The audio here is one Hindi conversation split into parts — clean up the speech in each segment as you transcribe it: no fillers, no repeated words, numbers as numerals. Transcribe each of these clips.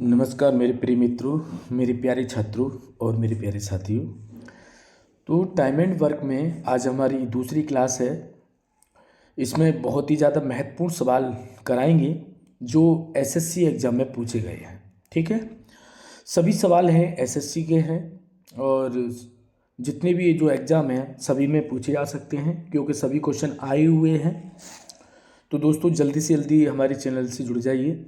नमस्कार मेरे प्रिय मित्रों, मेरे प्यारे छात्रों और मेरे प्यारे साथियों। तो टाइम एंड वर्क में आज हमारी दूसरी क्लास है। इसमें बहुत ही ज़्यादा महत्वपूर्ण सवाल कराएंगे जो एसएससी एग्ज़ाम में पूछे गए हैं। ठीक है, सभी सवाल हैं एसएससी के हैं और जितने भी जो एग्ज़ाम हैं सभी में पूछे जा सकते हैं क्योंकि सभी क्वेश्चन आए हुए हैं। तो दोस्तों जल्दी से जल्दी हमारे चैनल से जुड़ जाइए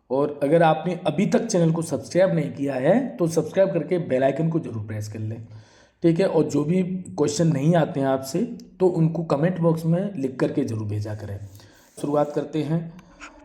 और अगर आपने अभी तक चैनल को सब्सक्राइब नहीं किया है तो सब्सक्राइब करके बेल आइकन को जरूर प्रेस कर लें। ठीक है, और जो भी क्वेश्चन नहीं आते हैं आपसे तो उनको कमेंट बॉक्स में लिख करके जरूर भेजा करें। शुरुआत करते हैं,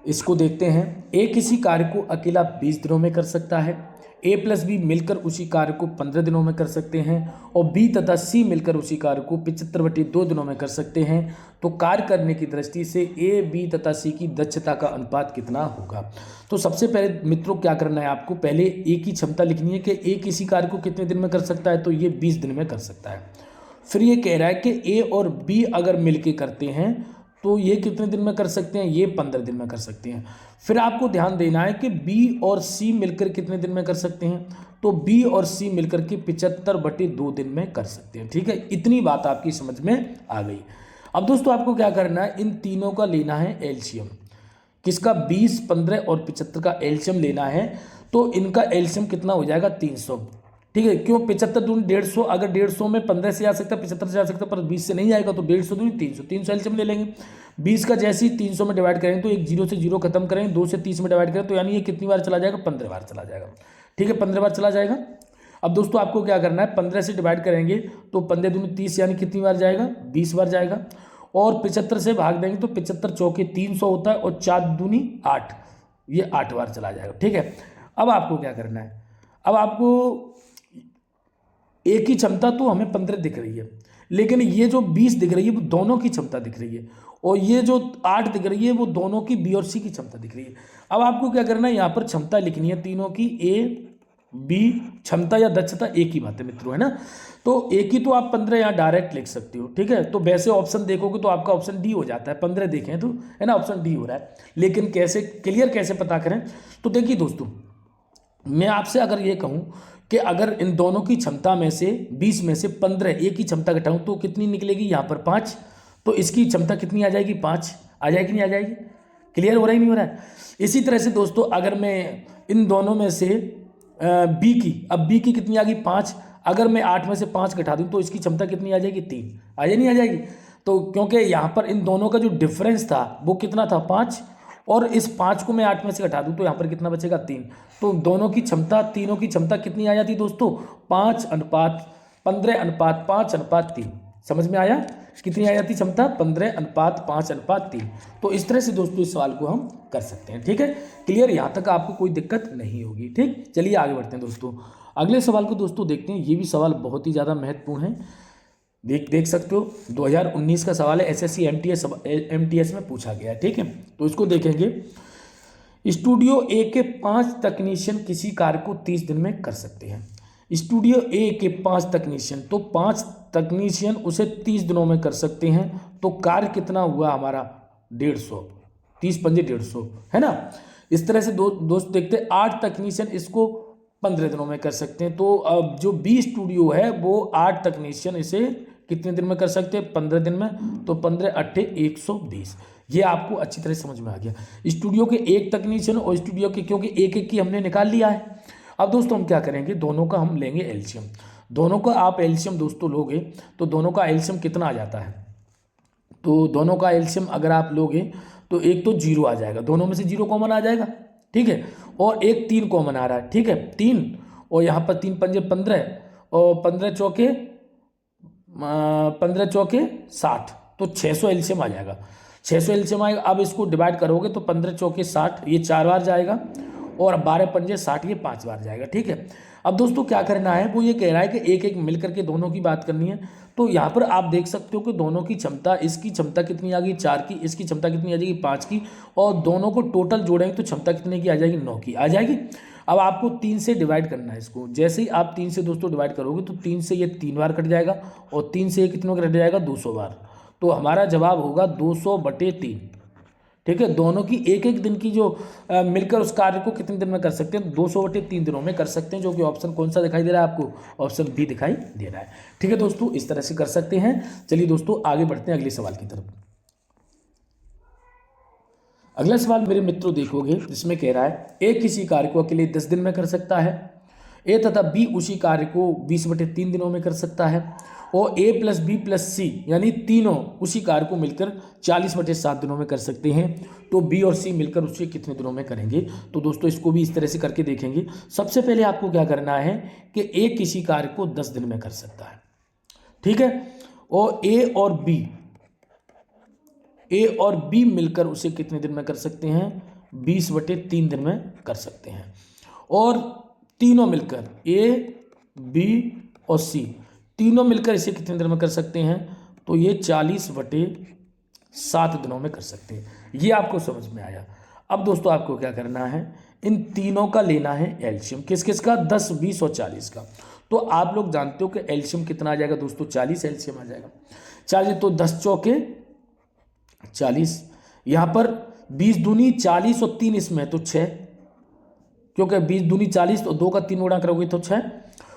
इसको देखते हैं। ए किसी कार्य को अकेला 20 दिनों में कर सकता है, ए प्लस बी मिलकर उसी कार्य को 15 दिनों में कर सकते हैं और बी तथा सी मिलकर उसी कार्य को 75/2 दिनों में कर सकते हैं। तो कार्य करने की दृष्टि से ए बी तथा सी की दक्षता का अनुपात कितना होगा। तो सबसे पहले मित्रों क्या करना है, आपको पहले ए की क्षमता लिखनी है कि ए किसी कार्य को कितने दिन में कर सकता है, तो ये 20 दिन में कर सकता है। फिर ये कह रहा है कि ए और बी अगर मिलके करते हैं तो ये कितने दिन में कर सकते हैं, ये 15 दिन में कर सकते हैं। फिर आपको ध्यान देना है कि बी और सी मिलकर कितने दिन में कर सकते हैं, तो बी और सी मिलकर के 75/2 दिन में कर सकते हैं। ठीक है, इतनी बात आपकी समझ में आ गई। अब दोस्तों आपको क्या करना है, इन तीनों का लेना है एलसीएम। किसका, 20, 15 और 75 का एलसीएम लेना है। तो इनका एलसीएम कितना हो जाएगा, 300। ठीक है, क्यों, 75 दूनी 150, अगर 150 में 15 से आ सकता है, 75 से आ सकता है, पर 20 से नहीं आएगा तो 150 दूनी 300, 300 एलसीएम ले लेंगे। 20 का जैसे ही 300 में डिवाइड करेंगे तो एक जीरो से जीरो खत्म करेंगे, 2 से 30 में डिवाइड करें तो यानी ये कितनी बार चला जाएगा, 15 बार चला जाएगा। ठीक है, 15 बार चला जाएगा। अब दोस्तों आपको क्या करना है, 15 से डिवाइड करेंगे तो 15 दूनी 30 यानी कितनी बार जाएगा, 20 बार जाएगा। और 75 से भाग देंगे तो 75 चौके 300 होता है और 4 दूनी 8, ये 8 बार चला जाएगा। ठीक है, अब आपको क्या करना है, अब आपको एक की क्षमता तो हमें 15 दिख रही है, लेकिन ये जो 20 दिख रही है वो दोनों की क्षमता दिख रही है, और ये जो 8 दिख रही है वो दोनों की बी और सी की क्षमता दिख रही है। अब आपको क्या करना है, यहाँ पर क्षमता लिखनी है तीनों की, ए बी, क्षमता या दक्षता एक ही बात है मित्रों, है ना। तो एक ही तो आप 15 यहाँ डायरेक्ट लिख सकते हो। ठीक है, तो वैसे ऑप्शन देखोगे तो आपका ऑप्शन डी हो जाता है, 15 देखें तो, है ना, ऑप्शन डी हो रहा है। लेकिन कैसे क्लियर कैसे पता करें, तो देखिए दोस्तों, मैं आपसे अगर ये कहूँ कि अगर इन दोनों की क्षमता में से 20 में से 15 एक की क्षमता घटाऊँ तो कितनी निकलेगी, यहाँ पर 5, तो इसकी क्षमता कितनी आ जाएगी, 5 आ जाएगी, नहीं आ जाएगी। क्लियर हो रहा ही नहीं हो रहा है। इसी तरह से दोस्तों अगर मैं इन दोनों में से बी की, अब बी की कितनी आ गई, 5, अगर मैं 8 में से 5 घटा दूँ तो इसकी क्षमता कितनी आ जाएगी, 3 आ जाए, नहीं आ जाएगी। तो क्योंकि यहाँ पर इन दोनों का जो डिफरेंस था वो कितना था, 5, और इस 5 को मैं 8 में से घटा दूँ तो यहाँ पर कितना बचेगा, 3। तो दोनों की क्षमता, तीनों की क्षमता कितनी आ जाती है दोस्तों, 5:15:5:3। समझ में आया, कितनी आ जाती क्षमता, 15:5:3। तो इस तरह से दोस्तों इस सवाल को हम कर सकते हैं। ठीक है, क्लियर, यहाँ तक आपको कोई दिक्कत नहीं होगी। ठीक, चलिए आगे बढ़ते हैं दोस्तों। अगले सवाल को दोस्तों देखते हैं, ये भी सवाल बहुत ही ज़्यादा महत्वपूर्ण है। देख सकते हो 2019 का सवाल है, एसएससी एमटीएस में पूछा गया है। ठीक है, तो इसको देखेंगे। स्टूडियो ए के 5 तकनीशियन किसी कार्य को 30 दिन में कर सकते हैं। स्टूडियो ए के 5 तकनीशियन, तो 5 तकनीशियन उसे 30 दिनों में कर सकते हैं। तो कार्य कितना हुआ हमारा, 150, 30 पंजे 150, है ना। इस तरह से दोस्त देखते हैं, 8 तकनीशियन इसको 15 दिनों में कर सकते हैं। तो अब जो बी स्टूडियो है वो 8 तकनीशियन इसे कितने दिन में कर सकते हैं, 15 दिन में। तो 15 × 120, ये आपको अच्छी तरह समझ में आ गया। स्टूडियो के एक तकनीशियन और स्टूडियो के, क्योंकि एक एक की हमने निकाल लिया है। अब दोस्तों हम क्या करेंगे, दोनों का हम लेंगे एलसीएम। दोनों का आप एलसीएम दोस्तों लोगे तो दोनों का एलसीएम कितना आ जाता है, तो दोनों का एलसीएम अगर आप लोगे तो एक तो 0 आ जाएगा, दोनों में से 0 कॉमन आ जाएगा। ठीक है, और एक 3 कॉमन आ रहा है। ठीक है, 3, और यहाँ पर 3 पंजे 15 और 15 चौके 60, तो 600 एलसीएम आ जाएगा। 600 एलसीएम आएगा। अब इसको डिवाइड करोगे तो 15 चौके 60, ये 4 बार जाएगा, और 12 पंजे 60, ये 5 बार जाएगा। ठीक है, अब दोस्तों क्या करना है, वो ये कह रहा है कि एक एक मिल करके दोनों की बात करनी है। तो यहाँ पर आप देख सकते हो कि दोनों की क्षमता, इसकी क्षमता कितनी आ गई, 4 की, इसकी क्षमता कितनी आ जाएगी, 5 की, और दोनों को टोटल जोड़ेंगे तो क्षमता कितने की आ जाएगी, 9 की आ जाएगी। अब आपको 3 से डिवाइड करना है इसको। जैसे ही आप 3 से दोस्तों डिवाइड करोगे तो 3 से ये 3 बार कट जाएगा, और 3 से ये कितनों का कट जाएगा, 200 बार। तो हमारा जवाब होगा 200/3। ठीक है, दोनों की एक एक दिन की जो मिलकर उस कार्य को कितने दिन में कर सकते हैं, 200/3 दिनों में कर सकते हैं, जो कि ऑप्शन कौन सा दिखाई दे रहा है आपको, ऑप्शन बी दिखाई दे रहा है। ठीक है दोस्तों, इस तरह से कर सकते हैं। चलिए दोस्तों आगे बढ़ते हैं अगले सवाल की तरफ। अगला सवाल मेरे मित्रों देखोगे, जिसमें कह रहा है ए किसी कार्य को अकेले 10 दिन में कर सकता है, ए तथा बी उसी कार्य को 20/3 दिनों में कर सकता है, और ए प्लस बी प्लस सी यानी तीनों उसी कार्य को मिलकर 40/7 दिनों में कर सकते हैं। तो बी और सी मिलकर उसे कितने दिनों में करेंगे। तो दोस्तों इसको भी इस तरह से करके देखेंगे। सबसे पहले आपको क्या करना है कि ए किसी कार्य को 10 दिन में कर सकता है, ठीक है, और ए और बी मिलकर उसे कितने दिन में कर सकते हैं, 20/3 दिन में कर सकते हैं। और तीनों मिलकर ए बी और सी तीनों मिलकर इसे कितने दिन में कर सकते हैं, तो ये 40/7 दिनों में कर सकते हैं। ये आपको समझ में आया। अब दोस्तों आपको क्या करना है, इन तीनों का लेना है एलसीएम, किस किस का, 10, 20 और 40 का। तो आप लोग जानते हो कि एलसीएम कितना आ जाएगा दोस्तों, 40 एलसीएम आ जाएगा। चलिए तो 10 चौके 40, यहाँ पर 20 दूनी 40 और 3 इसमें तो 6, क्योंकि 20 दूनी 40 तो 2 का 3 गुणा करोगे तो 6,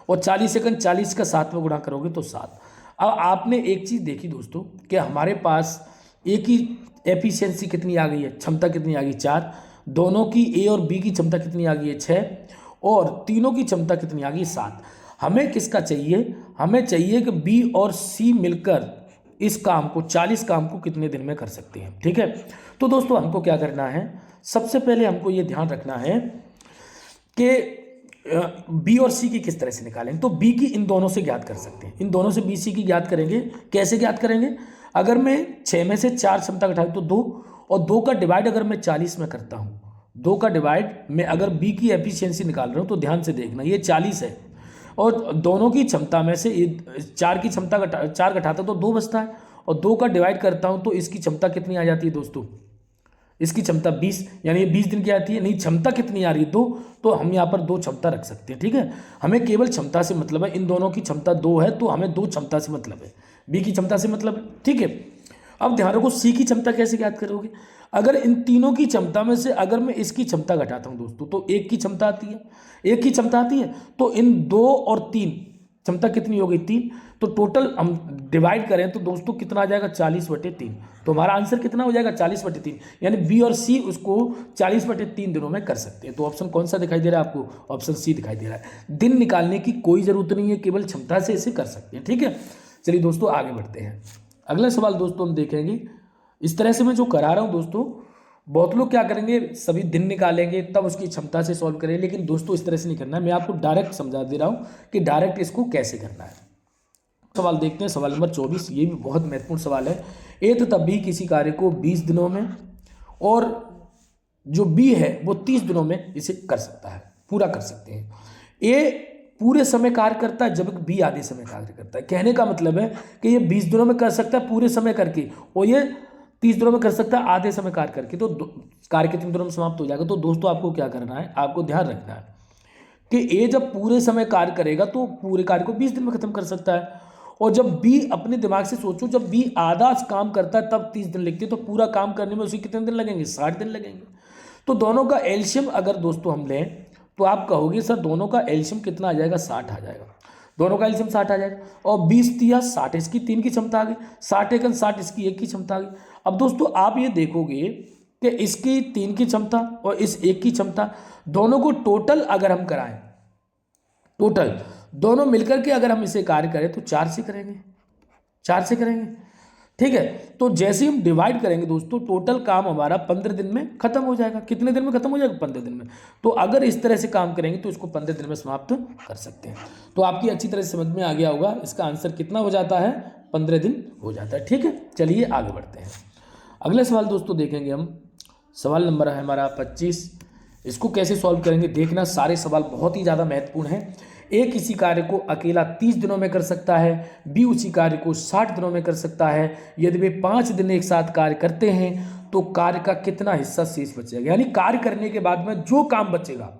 और 40 सेकंड 40 का 7 में गुणा करोगे तो 7। अब आपने एक चीज़ देखी दोस्तों कि हमारे पास एक ही एफिशिएंसी कितनी आ गई है, क्षमता कितनी आ गई, 4, दोनों की ए और बी की क्षमता कितनी आ गई है, 6, और तीनों की क्षमता कितनी आ गई, 7। हमें किसका चाहिए, हमें चाहिए कि बी और सी मिलकर इस काम को 40 काम को कितने दिन में कर सकते हैं। ठीक है, तो दोस्तों हमको क्या करना है, सबसे पहले हमको ये ध्यान रखना है कि बी और सी की किस तरह से निकालें। तो बी की इन दोनों से ज्ञात कर सकते हैं, इन दोनों से बी सी की ज्ञात करेंगे। कैसे ज्ञात करेंगे, अगर मैं 6 में से 4 क्षमता घटाऊँ तो 2, और 2 का डिवाइड अगर मैं 40 में करता हूँ, 2 का डिवाइड में अगर बी की एफिशिएंसी निकाल रहा हूँ तो ध्यान से देखना, ये 40 है, और दोनों की क्षमता में से 4 की क्षमता 4 घटाता तो 2 बचता है, और 2 का डिवाइड करता हूँ तो इसकी क्षमता कितनी आ जाती है दोस्तों, इसकी क्षमता 20, यानी ये 20 दिन की आती है। नहीं, क्षमता कितनी आ रही है, 2, तो हम यहाँ पर 2 क्षमता रख सकते हैं। ठीक है, हमें केवल क्षमता से मतलब है, इन दोनों की क्षमता 2 है तो हमें 2 क्षमता से मतलब है, बी की क्षमता से मतलब है। ठीक है, अब ध्यान रखो सी की क्षमता कैसे ज्ञात करोगे, अगर इन तीनों की क्षमता में से अगर मैं इसकी क्षमता घटाता हूँ दोस्तों तो 1 की क्षमता आती है, 1 की क्षमता आती है, तो इन 2 और 3 क्षमता कितनी हो गई, 3, तो टोटल हम डिवाइड करें तो दोस्तों कितना आ जाएगा, 40/3। तो हमारा आंसर कितना हो जाएगा, 40/3, यानी बी और सी उसको 40/3 दिनों में कर सकते हैं। तो ऑप्शन कौन सा दिखाई दे रहा है आपको, ऑप्शन सी दिखाई दे रहा है। दिन निकालने की कोई ज़रूरत नहीं है, केवल क्षमता से इसे कर सकते हैं। ठीक है, चलिए दोस्तों आगे बढ़ते हैं। अगला सवाल दोस्तों हम देखेंगे, इस तरह से मैं जो करा रहा हूँ दोस्तों, बहुत लोग क्या करेंगे, सभी दिन निकालेंगे तब उसकी क्षमता से सॉल्व करेंगे, लेकिन दोस्तों इस तरह से नहीं करना है। मैं आपको डायरेक्ट समझा दे रहा हूँ कि डायरेक्ट इसको कैसे करना है। सवाल देखते हैं, सवाल नंबर 24, ये भी बहुत महत्वपूर्ण सवाल है। ए तथा बी किसी कार्य को 20 दिनों में और जो बी है वो 30 दिनों में इसे कर सकता है, पूरा कर सकते हैं। ए पूरे समय कार्य करता है जबकि बी आधे समय कार्य करता है। कहने का मतलब है कि ये 20 दिनों में कर सकता है पूरे समय करके, और ये 30 दिनों में कर सकता है आधे समय कार्य करके। तो कार्य कितने दिनों में समाप्त हो जाएगा। तो दोस्तों आपको क्या करना है, आपको ध्यान रखना है कि ए जब पूरे समय कार्य करेगा तो पूरे कार्य को 20 दिन में खत्म कर सकता है, और जब बी, अपने दिमाग से सोचो, जब बी आधा काम करता है तब 30 दिन लगते हैं, तो पूरा काम करने में उसे कितने दिन लगेंगे, 60 दिन लगेंगे। तो दोनों का एलसीएम अगर दोस्तों हम लें तो आप कहोगे सर दोनों का एलसीएम कितना आ जाएगा, 60 आ जाएगा। दोनों का एलसीएम 60 आ जाएगा, और 20 तिया 60, इसकी 3 की क्षमता आ गई, 60 एकन 60, इसकी 1 की क्षमता आ गई। अब दोस्तों आप ये देखोगे कि इसकी 3 की क्षमता और इस 1 की क्षमता, दोनों को टोटल अगर हम कराएं, टोटल दोनों मिलकर के अगर हम इसे कार्य करें तो 4 से करेंगे, 4 से करेंगे। ठीक है, तो जैसे हम डिवाइड करेंगे दोस्तों, टोटल काम हमारा 15 दिन में खत्म हो जाएगा। कितने दिन में खत्म हो जाएगा, 15 दिन में। तो अगर इस तरह से काम करेंगे तो इसको 15 दिन में समाप्त कर सकते हैं। तो आपकी अच्छी तरह से समझ में आ गया होगा, इसका आंसर कितना हो जाता है, 15 दिन हो जाता है। ठीक है, चलिए आगे बढ़ते हैं। अगले सवाल दोस्तों देखेंगे हम, सवाल नंबर है हमारा 25। इसको कैसे सॉल्व करेंगे देखना, सारे सवाल बहुत ही ज़्यादा महत्वपूर्ण हैं। ए किसी कार्य को अकेला 30 दिनों में कर सकता है, बी उसी कार्य को 60 दिनों में कर सकता है। यदि वे 5 दिन एक साथ कार्य करते हैं तो कार्य का कितना हिस्सा शेष बचेगा, यानी कार्य करने के बाद में जो काम बचेगा,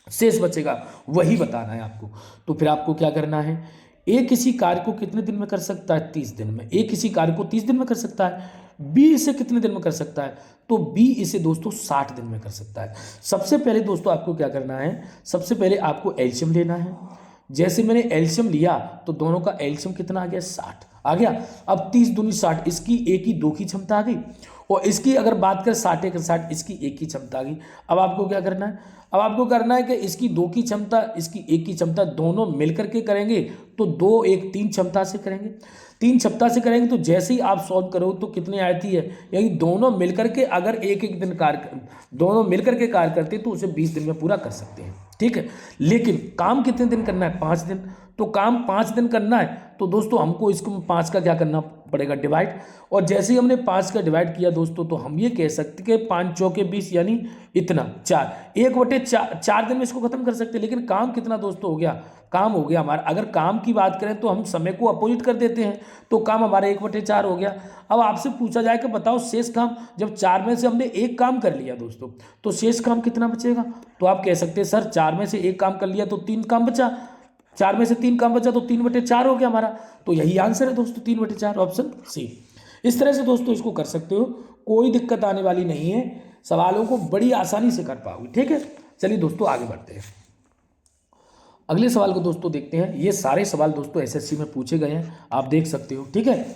शेष बचेगा, वही बताना है आपको। तो फिर आपको क्या करना है, ए किसी कार्य को कितने दिन में कर सकता है? 30 दिन में। ए किसी कार्य को 30 दिन में कर सकता है। बी इसे कितने दिन में कर सकता है? तो बी इसे दोस्तों 60 दिन में कर सकता है। सबसे पहले दोस्तों आपको क्या करना है, सबसे पहले आपको एलसीएम लेना है। जैसे मैंने एलसीएम लिया तो दोनों का एलसीएम कितना आ गया? 60 आ गया। अब 30 दूनी 60, इसकी ए की 2 की क्षमता आ गई, और इसकी अगर बात करें 60 एक 60, इसकी एक की क्षमता आ गई। अब आपको क्या करना है? अब आपको करना है कि इसकी 2 की क्षमता, इसकी 1 की क्षमता दोनों मिलकर के करेंगे तो 2 1 3 क्षमता से करेंगे। 3 क्षमता से करेंगे तो जैसे ही आप सॉल्व करो तो कितनी आती है, यानी दोनों मिलकर के अगर एक एक दिन दोनों मिलकर के कार्य करते तो उसे 20 दिन में पूरा कर सकते हैं। ठीक है, लेकिन काम कितने दिन करना है? 5 दिन। तो काम 5 दिन करना है तो दोस्तों हमको इसको 5 का क्या करना पड़ेगा? डिवाइड। और जैसे ही हमने 5 का डिवाइड किया दोस्तों तो हम ये कह सकते कि 5 चौके 20 यानी इतना 4, 1/4 दिन में इसको खत्म कर सकते हैं। लेकिन काम कितना दोस्तों हो गया? काम हो गया हमारा, अगर काम की बात करें तो हम समय को अपोजिट कर देते हैं तो काम हमारा 1/4 हो गया। अब आपसे पूछा जाए कि बताओ शेष काम, जब 4 में से हमने एक काम कर लिया दोस्तों तो शेष काम कितना बचेगा? तो आप कह सकते हैं सर 4 में से एक काम कर लिया तो 3 काम बचा, 4 में से 3 काम बचा तो 3/4 हो गया हमारा। तो यही आंसर है दोस्तों 3/4, ऑप्शन सी। इस तरह से दोस्तों इसको कर सकते हो, कोई दिक्कत आने वाली नहीं है, सवालों को बड़ी आसानी से कर पाओगे। ठीक है, चलिए दोस्तों आगे बढ़ते हैं। अगले सवाल को दोस्तों देखते हैं। ये सारे सवाल दोस्तों एसएससी में पूछे गए हैं, आप देख सकते हो। ठीक है,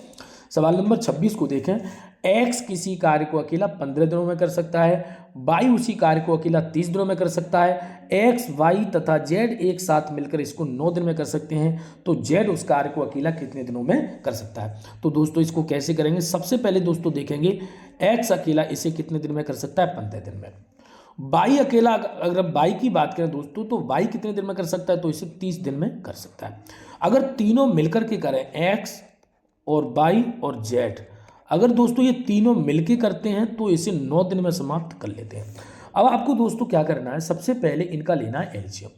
सवाल नंबर 26 को देखें। एक्स किसी कार्य को अकेला 15 दिनों में कर सकता है, वाई उसी कार्य को अकेला 30 दिनों में कर सकता है, एक्स वाई तथा जेड एक साथ मिलकर इसको 9 दिन में कर सकते हैं, तो जेड उस कार्य को अकेला कितने दिनों में कर सकता है? तो दोस्तों इसको कैसे करेंगे? सबसे पहले दोस्तों देखेंगे एक्स अकेला इसे कितने दिन में कर सकता है? 15 दिन में। बाई अकेला, अगर बाई की बात करें दोस्तों तो बाई कितने दिन में कर सकता है? तो इसे 30 दिन में कर सकता है। अगर तीनों मिलकर के करें, एक्स और बाई और जेड, अगर दोस्तों ये तीनों मिलके करते हैं तो इसे 9 दिन में समाप्त कर लेते हैं। अब आपको दोस्तों क्या करना है, सबसे पहले इनका लेना है एलसीएम।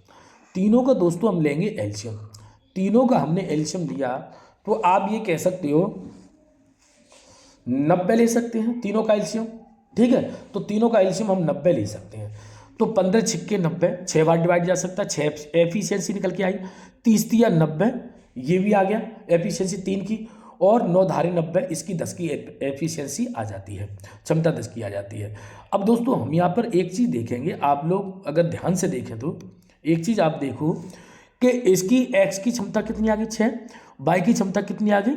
तीनों का दोस्तों हम लेंगे एलसीएम। तीनों का हमने एलसीएम लिया तो आप ये कह सकते हो 90 ले सकते हैं तीनों का एलसीएम। ठीक है, तो तीनों का एलसीएम हम 90 ले सकते हैं। तो 15 छिक्के 90, 6 बार डिवाइड जा सकता है, 6 एफिशिएंसी निकल के आई। 30 या 90, ये भी आ गया एफिशिएंसी 3 की, और 9 धारे 90, इसकी 10 की एफिशिएंसी आ जाती है, क्षमता 10 की आ जाती है। अब दोस्तों हम यहाँ पर एक चीज़ देखेंगे, आप लोग अगर ध्यान से देखें तो एक चीज़ आप देखो कि इसकी एक्स की क्षमता कितनी आ गई? 6, वाई की क्षमता कितनी आ गई?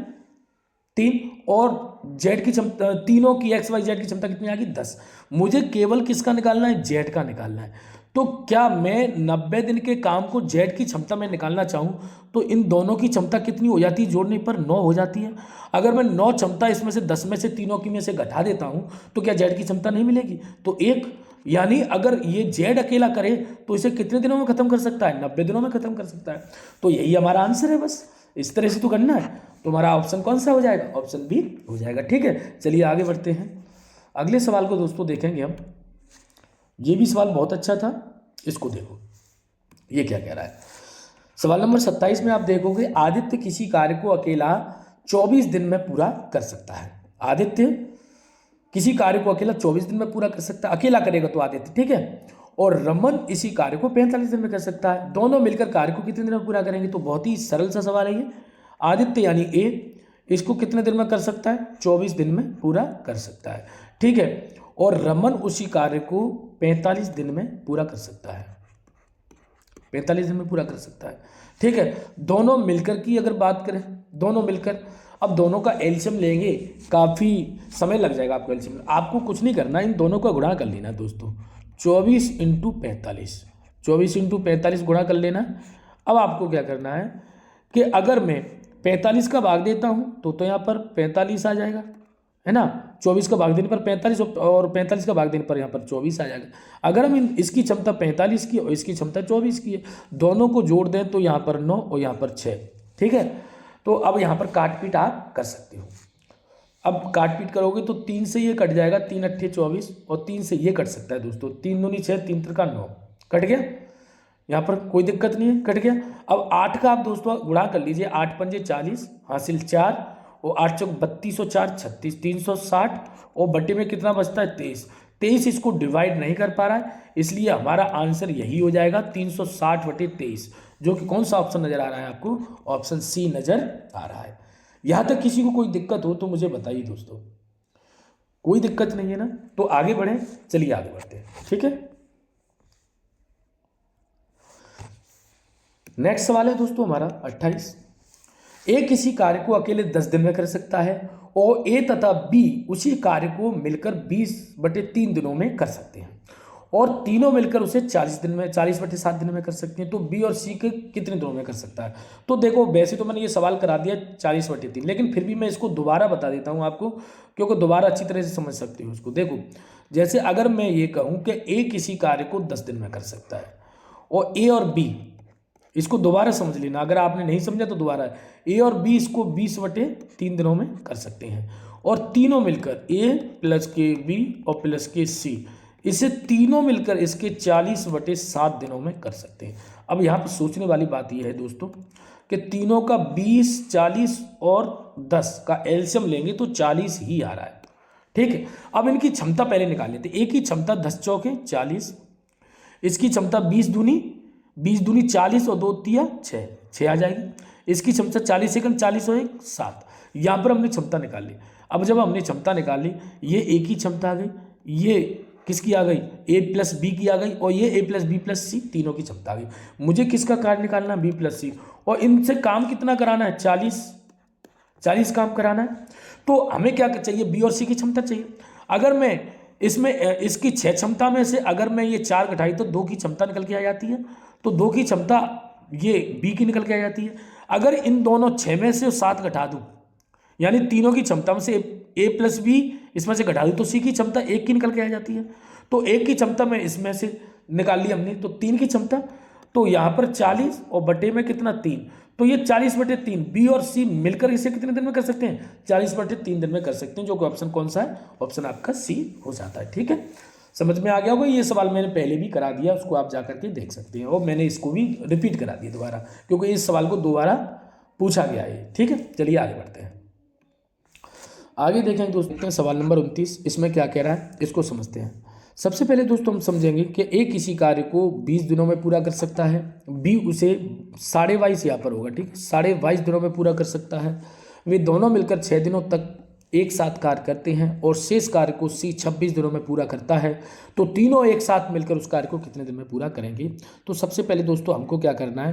3, और जेड की क्षमता, तीनों की एक्स वाई जेड की क्षमता कितनी आ गई? 10। मुझे केवल किसका निकालना है? जेड का निकालना है। तो क्या मैं 90 दिन के काम को जेड की क्षमता में निकालना चाहूँ तो इन दोनों की क्षमता कितनी हो जाती है? जोड़ने पर 9 हो जाती है। अगर मैं 9 क्षमता इसमें से 10 में से तीनों की में से घटा देता हूँ तो क्या जेड की क्षमता नहीं मिलेगी? तो 1, यानी अगर ये जेड अकेला करे तो इसे कितने दिनों में खत्म कर सकता है? 90 दिनों में खत्म कर सकता है। तो यही हमारा आंसर है, बस इस तरह से तो करना है। तो हमारा ऑप्शन कौन सा हो जाएगा? ऑप्शन बी हो जाएगा। ठीक है, चलिए आगे बढ़ते हैं। अगले सवाल को दोस्तों देखेंगे हम। ये भी सवाल बहुत अच्छा था, इसको देखो ये क्या कह रहा है। सवाल नंबर 27 में आप देखोगे आदित्य किसी कार्य को अकेला 24 दिन में पूरा कर सकता है। आदित्य किसी कार्य को अकेला 24 दिन में पूरा कर सकता है, अकेला करेगा तो आदित्य। ठीक है, और रमन इसी कार्य को 45 दिन में कर सकता है। दोनों मिलकर कार्य को कितने दिन में पूरा करेंगे? तो बहुत ही सरल सा सवाल है ये। आदित्य यानी ए इसको कितने दिन में कर सकता है? 24 दिन में पूरा कर सकता है। ठीक है, और रमन उसी कार्य को 45 दिन में पूरा कर सकता है, 45 दिन में पूरा कर सकता है। ठीक है, दोनों मिलकर की अगर बात करें, दोनों मिलकर, अब दोनों का एलसीएम लेंगे, काफ़ी समय लग जाएगा आपको एलसीएम। आपको कुछ नहीं करना, इन दोनों का गुणा कर लेना दोस्तों। 24 × 45, 24 × 45 गुणा कर लेना। अब आपको क्या करना है कि अगर मैं 45 का भाग देता हूँ तो यहाँ पर 45 आ जाएगा, है ना। 24 का भाग देने पर 45 और 45 का भाग देने पर यहाँ पर 24 आ जाएगा। अगर हम इसकी क्षमता 45 की और इसकी क्षमता 24 की है, दोनों को जोड़ दें तो यहाँ पर 9 और यहाँ पर 6। ठीक है, तो अब यहाँ पर काट पीट आप कर सकते हो। अब काट पीट करोगे तो 3 से ये कट जाएगा, 3 × 8 = 24, और 3 से ये कट सकता है दोस्तों, 3 दूनी 6, 3 त्रिका 9, कट गया। यहाँ पर कोई दिक्कत नहीं है, कट गया। अब 8 का आप दोस्तों गुणा कर लीजिए, 8 × 5 = 40, हासिल 4, और 8 × 4 = 32 और 4 = 36, 360, और बट्टे में कितना बचता है? 23। 23 इसको डिवाइड नहीं कर पा रहा है, इसलिए हमारा आंसर यही हो जाएगा 360/23, जो कि कौन सा ऑप्शन नज़र आ रहा है आपको? ऑप्शन सी नज़र आ रहा है। यहाँ तक किसी को कोई दिक्कत हो तो मुझे बताइए दोस्तों। कोई दिक्कत नहीं है ना? तो आगे बढ़ें, चलिए आगे बढ़ते हैं, ठीक है। नेक्स्ट सवाल है दोस्तों हमारा 28। ए किसी कार्य को अकेले 10 दिन में कर सकता है और ए तथा बी उसी कार्य को मिलकर 20/3 दिनों में कर सकते हैं और तीनों मिलकर उसे 40/7 दिन में कर सकते हैं। तो बी और सी के कितने दिनों में कर सकता है? तो देखो, वैसे तो मैंने ये सवाल करा दिया 40/3, लेकिन फिर भी मैं इसको दोबारा बता देता हूँ आपको, क्योंकि दोबारा अच्छी तरह से समझ सकते हो उसको। देखो, जैसे अगर मैं ये कहूँ कि ए किसी कार्य को 10 दिन में कर सकता है और ए और बी, इसको दोबारा समझ लेना, अगर आपने नहीं समझा तो दोबारा, ए और बी इसको 20/3 दिनों में कर सकते हैं और तीनों मिलकर ए प्लस के बी और प्लस के सी, इसे तीनों मिलकर इसके 40/7 दिनों में कर सकते हैं। अब यहाँ पर सोचने वाली बात यह है दोस्तों कि तीनों का 20, 40 और 10 का एलसीएम लेंगे तो 40 ही आ रहा है, ठीक है। अब इनकी क्षमता पहले निकाल लेते। एक की क्षमता 10 चौके 40, इसकी क्षमता 20 दूनी 40 और 2 तिया 6 आ जाएगी। इसकी क्षमता 40 सेकंड 40 और 1 7। यहाँ पर हमने क्षमता निकाल ली। अब जब हमने क्षमता निकाल ली, ये ए की क्षमता आ गई, ये किसकी आ गई? ए प्लस बी की आ गई, और ये ए प्लस बी प्लस सी, तीनों की क्षमता आ गई। मुझे किसका कार्य निकालना? बी प्लस सी, और इनसे काम कितना कराना है? 40 काम कराना है। तो हमें क्या चाहिए? बी और सी की क्षमता चाहिए। अगर मैं इसमें इसकी 6 क्षमता में से अगर मैं ये 4 घटाई तो 2 की क्षमता निकल के आ जाती है, तो 2 की क्षमता ये बी की निकल के आ जाती है। अगर इन दोनों 6 में से 7 घटा दूँ, यानी तीनों की क्षमता में से ए प्लस बी इसमें से घटा दूँ, तो सी की क्षमता 1 की निकल के आ जाती है। तो 1 की क्षमता में इसमें से निकाल ली हमने, तो 3 की क्षमता, तो यहाँ पर 40 और बटे में कितना? 3, तो ये 40/3 बी और सी मिलकर इसे कितने दिन में कर सकते हैं? 40/3 दिन में कर सकते हैं, जो कि ऑप्शन कौन सा है? ऑप्शन आपका सी हो जाता है, ठीक है। समझ में आ गया होगा। ये सवाल मैंने पहले भी करा दिया, उसको आप जा करके देख सकते हैं, और मैंने इसको भी रिपीट करा दिया दोबारा, क्योंकि इस सवाल को दोबारा पूछा गया है, ठीक है। चलिए आगे बढ़ते हैं। आगे देखें दोस्तों, सवाल नंबर 29, इसमें क्या कह रहा है इसको समझते हैं। सबसे पहले दोस्तों हम समझेंगे कि ए किसी कार्य को 20 दिनों में पूरा कर सकता है, बी उसे 22.5 यहाँ पर होगा, ठीक, 22.5 दिनों में पूरा कर सकता है। वे दोनों मिलकर 6 दिनों तक एक साथ कार्य करते हैं और शेष कार्य को सी 26 दिनों में पूरा करता है। तो तीनों एक साथ मिलकर उस कार्य को कितने दिन में पूरा करेंगे? तो सबसे पहले दोस्तों हमको क्या करना है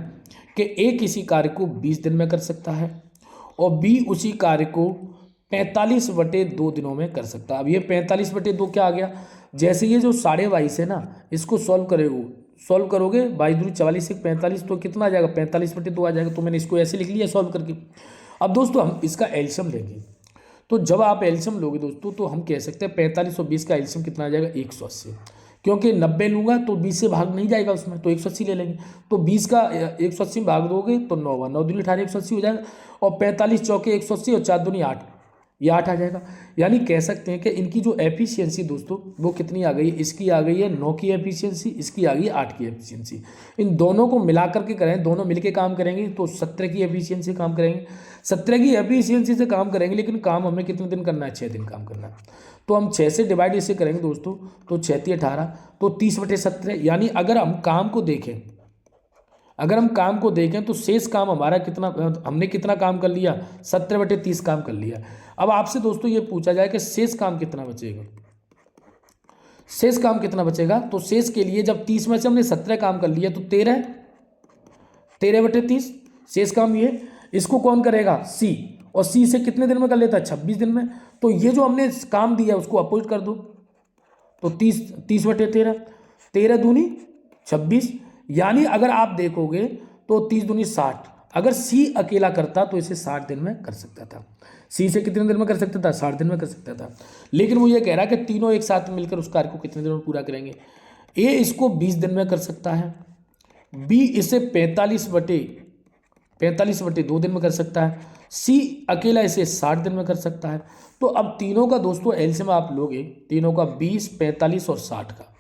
कि ए किसी कार्य को 20 दिन में कर सकता है और बी उसी कार्य को 45/2 दिनों में कर सकता है। अब ये 45/2 क्या आ गया? जैसे ये जो 22.5 है ना, इसको सॉल्व करोगे 22 दूनी 44 से 45, तो कितना आ जाएगा? 45/2 आ जाएगा। तो मैंने इसको ऐसे लिख लिया सॉल्व करके। अब दोस्तों हम इसका एलसीएम लेंगे, तो जब आप एलसीएम लोगे दोस्तों, तो हम कह सकते हैं 45 और 20 का एलसीएम कितना आ जाएगा? 180, क्योंकि 90 लूँगा तो 20 से भाग नहीं जाएगा उसमें, तो 180 ले लेंगे। तो 20 का 180 में भाग दोगे तो 9 दूनी 18, 180 हो जाएगा, और 45 चौके 180 और 4 दूनी 8, ये 8 आ जाएगा। यानी कह सकते हैं कि इनकी जो एफिशिएंसी दोस्तों वो कितनी आ गई है? इसकी आ गई है 9 की एफिशिएंसी, इसकी आ गई है 8 की एफिशिएंसी। इन दोनों को मिला करके करें, दोनों मिलके काम करेंगे तो 17 की एफिशिएंसी काम करेंगे। 17 की एफिशिएंसी से काम करेंगे, लेकिन काम हमें कितने दिन करना है? 6 दिन काम करना है। तो हम 6 से डिवाइड इसे करेंगे दोस्तों, तो 6 × 18, तो 30/17। यानी अगर हम काम को देखें तो शेष काम हमारा कितना, हमने कितना काम कर लिया? 17/30 काम कर लिया। अब आपसे दोस्तों ये पूछा जाए कि शेष काम कितना बचेगा? शेष काम कितना बचेगा? तो शेष के लिए जब 30 में से हमने 17 काम कर लिया तो 13/30 शेष काम ये। इसको कौन करेगा? सी, और सी से कितने दिन में कर लेता है? 26 दिन में। तो ये जो हमने काम दिया उसको अपोजिट कर दो, तो 30/13, 13 दूनी 26। यानी अगर आप देखोगे तो 30 दूनी 60। अगर सी अकेला करता तो इसे 60 दिन में कर सकता था। सी से कितने दिन में कर सकता था? 60 दिन में कर सकता था। लेकिन वो ये कह रहा है कि तीनों एक साथ मिलकर उस कार्य को कितने दिन में पूरा करेंगे? ए इसको 20 दिन में कर सकता है, बी इसे 45/2 दिन में कर सकता है, सी अकेला इसे 60 दिन में कर सकता है। तो अब तीनों का दोस्तों एलसीएम आप लोगे, तीनों का 20, 45 और 60 का,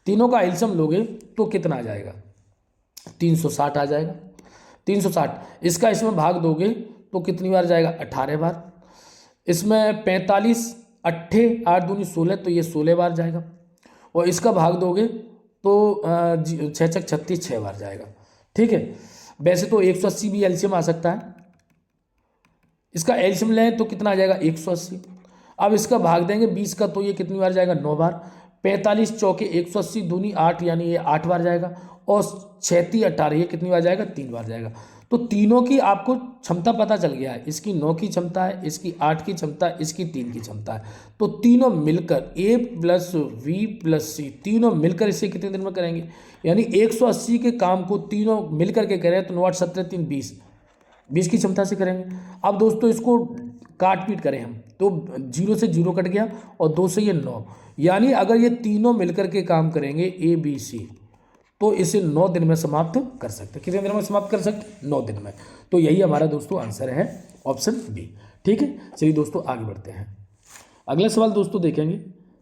तीनों का एलसीएम लोगे तो कितना आ जाएगा? 360 आ जाएगा। 360, इसका इसमें भाग दोगे तो कितनी बार जाएगा? 18 बार। इसमें 45, 8 दूनी 16, तो ये 16 बार जाएगा। और इसका भाग दोगे तो 6 × 36, 6 बार जाएगा, ठीक है। वैसे तो 180 भी एलसीएम आ सकता है, इसका एलसीएम लें तो कितना आ जाएगा 180। अब इसका भाग देंगे 20 का तो ये कितनी बार जाएगा 9 बार। 45 चौके 180 दूनी 8 यानी ये 8 बार जाएगा। और 36 18 ये कितनी बार जाएगा 3 बार जाएगा। तो तीनों की आपको क्षमता पता चल गया है, इसकी 9 की क्षमता है, इसकी 8 की क्षमता है, इसकी 3 की क्षमता है। तो तीनों मिलकर A plus V plus C तीनों मिलकर इसे कितने दिन में करेंगे, यानी 180 के काम को तीनों मिलकर के करें तो 9 8 17 3 20 20 की क्षमता से करेंगे। अब दोस्तों इसको काट पीट करें हम तो 0 से 0 कट गया और 2 से ये 9, यानी अगर ये तीनों मिलकर के काम करेंगे ABC तो इसे 9 दिन में समाप्त कर सकते हैं। कितने दिन में समाप्त कर सकते हैं 9 दिन में। तो यही हमारा दोस्तों आंसर है ऑप्शन बी। ठीक है, चलिए दोस्तों आगे बढ़ते हैं। अगला सवाल दोस्तों देखेंगे,